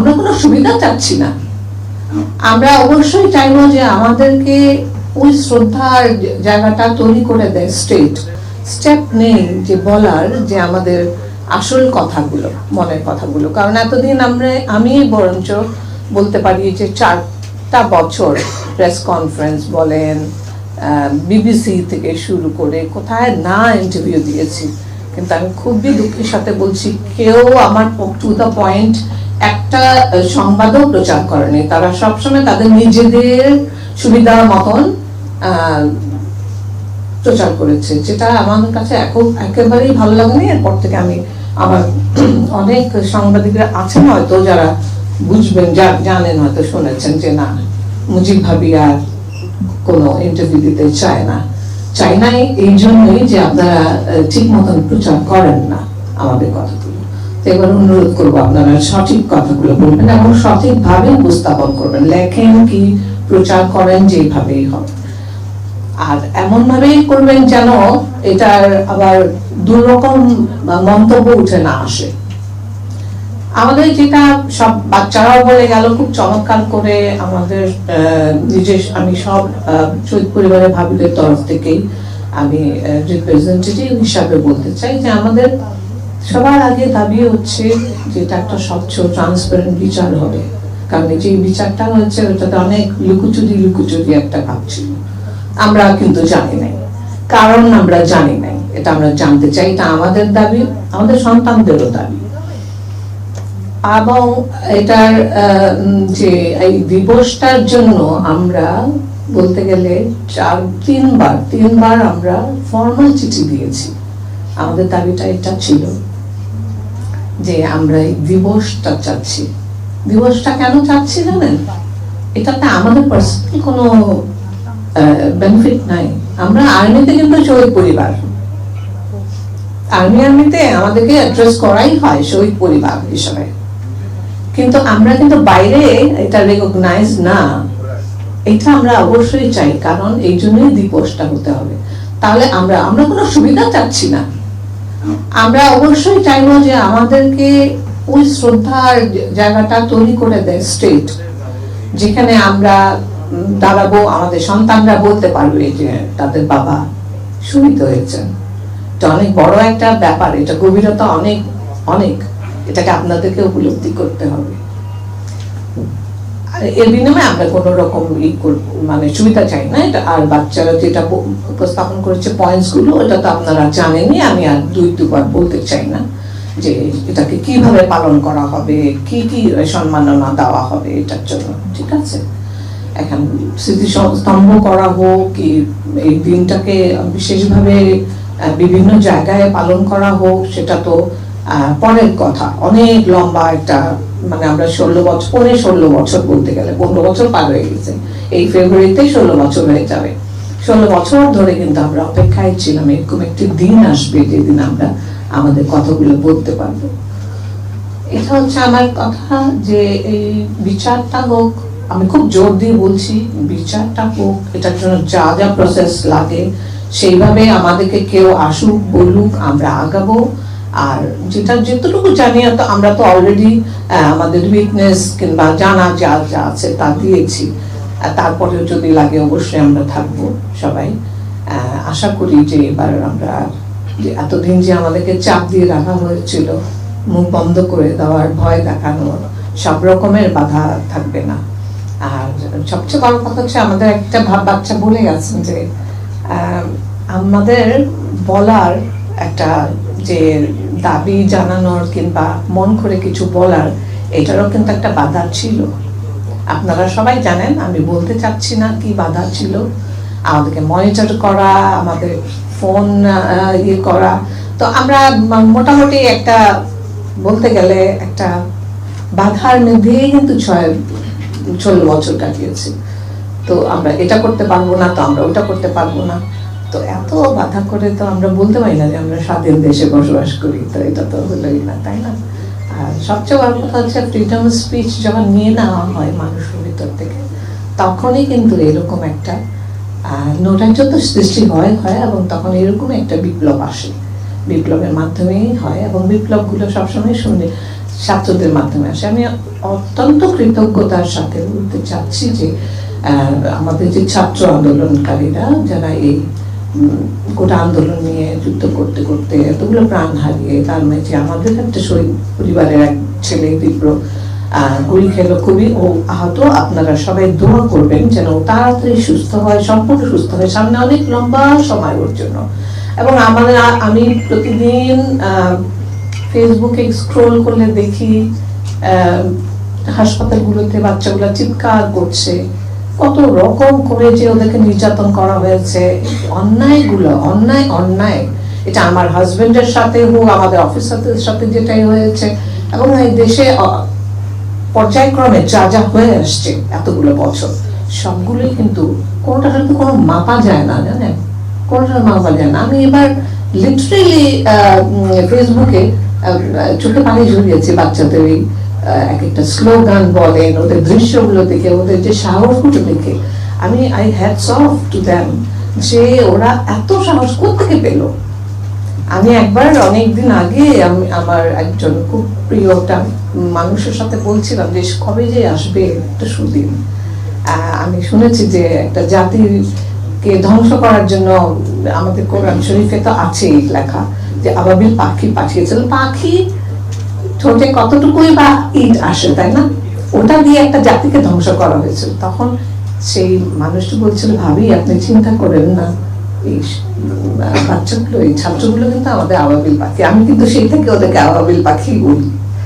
আমরা কোনো সুবিধা চাচ্ছি না। আমরা অবশ্যই চাইবো যে আমাদেরকে ওই শ্রদ্ধার জায়গাটা তৈরি করে দেয় স্টেপ নেই যে বলার যে আমাদের আসল কথাগুলো, মনের কথাগুলো। কারণ এতদিন আমি বরঞ্চ বলতে পারি যে 4টা বছর প্রেস কনফারেন্স বলেন, বিবিসি থেকে শুরু করে কোথায় না ইন্টারভিউ দিয়েছি, কিন্তু আমি খুবই দুঃখের সাথে বলছি কেউ আমার টু দ্য পয়েন্ট একটা সংবাদও প্রচার করেনি। তারা সবসময় তাদের নিজেদের সুবিধার মতন প্রচার করেছে, যেটা আমার কাছে একেবারেই ভালো লাগেনি। এরপর থেকে আমি আমার অনেক সাংবাদিকরা আছেন হয়তো যারা বুঝবেন, জানেন, হয়তো শুনেছেন যে না, মুজিব ভাবি আর কোনো ইন্টারভিউ দিতে চায় না এই জন্যই যে আপনারা ঠিক মতন প্রচার করেন না আমাদের কথাগুলো। তো এবার অনুরোধ করবো আপনারা সঠিক কথাগুলো বলবেন এবং সঠিকভাবে উপস্থাপন করবেন, লেখেন কি প্রচার করেন যেভাবেই হবে, আর এমন ভাবেই করবেন যেন এটার আবার দুরকম মন্তব্য উঠে না আসে। আমাদের যেটা সব বাচ্চারাও বলে গেল খুব চমৎকার করে, আমাদের আমি সব শহীদ পরিবারের ভাবিদের তরফ থেকেই আমি রিপ্রেজেন্টেটিভ হিসাবে বলতে চাই যে আমাদের সবার আগে দাবি হচ্ছে যেটা একটা স্বচ্ছ ট্রান্সপারেন্ট বিচার হবে। কারণ যে বিচারটা হচ্ছে ওটাতে অনেক লুকোচুরি একটা ভাব ছিল, আমরা কিন্তু জানি নাই, কারণ আমরা জানি নাই, এটা আমরা জানতে চাই। এটা আমাদের দাবি, আমাদের সন্তানদেরও দাবি। এবং এটার যে এই দিবসটার জন্য আমরা বলতে গেলে তিনবার আমরা ফর্মাল চিঠি দিয়েছি। আমাদের দাবিটা এটা ছিল যে আমরা এই দিবসটা চাচ্ছি। দিবসটা কেন চাচ্ছি জানেন? এটাতে আমাদের পার্সোনাল কোনো বেনিফিট নাই। আমরা আর্মিতে কিন্তু শহীদ পরিবার, আর্মিতে আমাদেরকে অ্যাড্রেস করাই হয় শহীদ পরিবার হিসাবে, কিন্তু আমরা কিন্তু বাইরে এটা রেকগনাইজ না। এটা আমরা অবশ্যই চাই, কারণ এই জন্যই দিবসটা হতে হবে। তাহলে আমরা কোনো সুবিধা চাচ্ছি না, আমরা অবশ্যই চাইবো যে আমাদেরকে ওই শ্রদ্ধার জায়গাটা তৈরি করে দেয় যেখানে আমরা দাঁড়াবো, আমাদের সন্তানরা বলতে পারবে যে তাদের বাবা শহীদ হয়েছেন। এটা অনেক বড় একটা ব্যাপার, এটা গভীরতা অনেক, এটাকে আপনাদেরকে উপলব্ধি করতে হবে। এর বিনিময়ে আমরা কোন রকম মানে সুবিধা চাই না। এটা আর বাচ্চারা যেটা উপস্থাপন করেছে পয়েন্টস গুলো, এটা তো আপনারা জানেনই, আমি আর দুবার বলতে চাই না যে এটাকে কিভাবে পালন করা হবে, কি সম্মাননা দেওয়া হবে এটার জন্য। ঠিক আছে, এখন স্মৃতিস্তম্ভ করা হোক, কি এই দিনটাকে বিশেষভাবে বিভিন্ন জায়গায় পালন করা হোক, সেটা তো পরের কথা। অনেক লম্বা একটা, মানে আমরা 16 বছর বলতে গেলে 15 বছর পার হয়ে গেছে, এই ফেব্রুয়ারিতে 16 বছর হয়ে যাবে। 16 বছর ধরে কিন্তু আমরা অপেক্ষায় ছিলাম এরকম একটি দিন আসবে যেদিন আমরা আমাদের কথাগুলো বলতে পারবো। এটা হচ্ছে আমার কথা, যে এই বিচারটা হোক, আমি খুব জোর দিয়ে বলছি, বিচারটা হোক, এটার জন্য যা যা প্রসেস লাগে সেইভাবে আমাদেরকে কেউ আসুক, বলুক, আমরা আগাবো। আর যেটুকু জানি আমরা তো অলরেডি আমাদের উইটনেস কিংবা জানা যা আছে তা দিয়েছি। তারপরেও যদি লাগে অবশ্যই আমরা থাকবো সবাই। আশা করি যে এবার আমরা যে এতদিন যে আমাদেরকে চাপ দিয়ে রাখা হয়েছিল, মুখ বন্ধ করে দেওয়ার, ভয় দেখানোর, সব রকমের বাধা থাকবে না। আর সবচেয়ে বড় কথা হচ্ছে আমাদের একটা বাচ্চা বলে গেছেন যে আমাদের বলার একটা যে দাবি জানানোর কিংবা মন করে কিছু বলার, এটারও কিন্তু একটা বাধা ছিল। আপনারা সবাই জানেন, আমি বলতে চাচ্ছি না কি বাধা ছিল। আমাদেরকে মনিটর করা, আমাদের ফোন করা, তো আমরা মোটামুটি একটা বলতে গেলে একটা বাধার মধ্যেই কিন্তু 16 বছর কাটিয়েছি। তো আমরা এটা করতে পারবো না, তো আমরা ওটা করতে পারবো না, তো এত বাধা করে তো আমরা বলতে পারি না যে আমরা স্বাধীন দেশে বসবাস করি। তো এটা তো হলোই না, তাই না? আর সবচেয়ে বড় কথা হচ্ছে ফ্রিডম অফ স্পিচ যখন নিয়ে নেওয়া হয় মানুষের ভিতর থেকে, তখনই কিন্তু এরকম একটা নৈরাজ্য সৃষ্টি হয় এবং তখন এরকম একটা বিপ্লব আসে। বিপ্লবের মাধ্যমেই হয়, এবং বিপ্লবগুলো সবসময় ছাত্রদের মাধ্যমে আসে। আমি অত্যন্ত কৃতজ্ঞতার সাথে বলতে চাচ্ছি যে আমাদের যে ছাত্র আন্দোলনকারীরা যারা এই গোটা আন্দোলন নিয়ে যুদ্ধ করতে করতে এতগুলো প্রাণ হারিয়ে, তার মাঝে আমাদের একটা শহীদ পরিবারের এক ছেলে তীব্র গুলি খেলো, খুবই ও আহত। আপনারা সবাই দোয়া করবেন যেন তাড়াতাড়ি সুস্থ হয়, সম্পূর্ণ সুস্থ হয়, সামনে অনেক লম্বা সময় ওর জন্য। এবং আমি প্রতিদিন ফেসবুকে স্ক্রোল করলে দেখি হাসপাতালগুলোতে বাচ্চাগুলো চিৎকার করছে, কত রকম করে যে ওদেরকে নির্যাতন করা হয়েছে। অন্যায়গুলো অন্যায়, এটা আমার হাজবেন্ডের সাথে হোক, আমাদের অফিসারদের সাথে যেটাই হয়েছে, এবং এই দেশে পর্যায়ক্রমে যা যা হয়ে আসছে এতগুলো বছর, সবগুলোই কিন্তু কোনোটার সাথে কোনো মাপা যায় না, জানেন, কোনোটার মাপা যায় না। আমি এবার লিটারেলি ফেসবুকে চোখে পানি ঝরিয়েছি বাচ্চাদের এই এক একটা স্লোগান বলেন, ওদের দৃশ্যগুলো দেখে, ওদের যে সাহসগুলো দেখে আমি I hats off to them, যে ওরা এত সাহস কোত্থেকে পেল। আমি একবার অনেকদিন আগে আমি আমার একজন খুব প্রিয় একটা মানুষের সাথে বলছিলাম যে কবে যে আসবে একটা সুদিন, আমি শুনেছি যে একটা জাতিকে ধ্বংস করার জন্য আমাদের কোরআন শরীফে তো আছেই লেখা যে আবাবিল পাখি পাঠিয়েছিল। পাখি ঠোঁটে কতটুকুই বা ইট আসে, তাই না? ওটা দিয়ে একটা জাতিকে ধ্বংস করা হয়েছিল। তখন সেই মানুষটি বলছিল, ভাবি আপনি চিন্তা করেন না, এই বাচ্চাগুলো, এই ছাত্রগুলো কিন্তু আমাদের আবাবিল পাখি। আমি কিন্তু সেই থেকে ওদেরকে আবাবিল পাখি বলি।